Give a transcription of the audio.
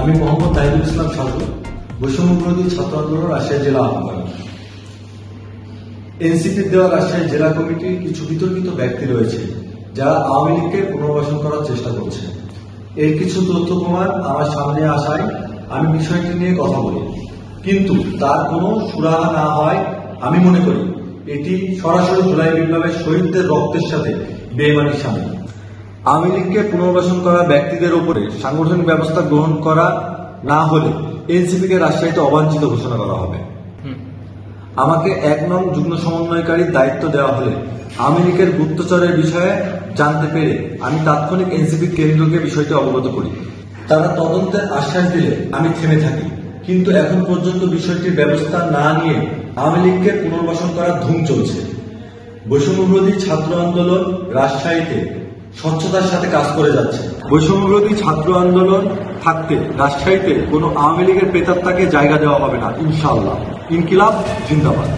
আমি মোহাম্মদ তাহিদুল ইসলাম সাজু, বৈষম্য বিরোধী ছাত্র আন্দোলন রাজশাহী জেলা আহ্বায়ক। এনসিপির দেওয়া রাজশাহী জেলা কমিটির কিছু বিতর্কিত ব্যক্তি রয়েছে যারা আওয়ামী লীগকে পুনর্বাসন করার চেষ্টা করছে। এর কিছু তথ্য প্রমাণ আমার সামনে আসায় আমি বিষয়টি নিয়ে কথা বলি, কিন্তু তার কোনো সুরাহা না হয় আমি মনে করি এটি সরাসরি জুলাই বিপ্লবের শহীদদের রক্তের সাথে বেইমানির সামিল। আওয়ামী লীগকে পুনর্বাসন করা ব্যক্তিদের উপরে সাংগঠনিক ব্যবস্থা গ্রহণ করা না হলে এনসিপিকে রাজশাহীতে অবাঞ্ছিত ঘোষণা করা হবে। আমাকে ১ নং যুগ্ম সমন্বয়কারীর দায়িত্ব দেওয়া হলে আওয়ামী লীগের গুপ্তচরের বিষয়ে জানতে পেরে আমি তাৎক্ষণিক এনসিপি কেন্দ্রকে বিষয়টি অবগত করি। তারা তদন্তের আশ্বাস দিলে আমি থেমে থাকি, কিন্তু এখন পর্যন্ত বিষয়টির ব্যবস্থা না নিয়ে আওয়ামী লীগকে পুনর্বাসন করার ধুম চলছে। বৈষম্য বিরোধী ছাত্র আন্দোলন রাজশাহীতে স্বচ্ছতার সাথে কাজ করে যাচ্ছে। বৈষম্য বিরোধী ছাত্র আন্দোলন থাকতে রাজশাহীতে কোনো আওয়ামী লীগের প্রেতাত্মাকে জায়গা দেওয়া হবে না, ইনশাআল্লাহ। ইনকিলাব জিন্দাবাদ।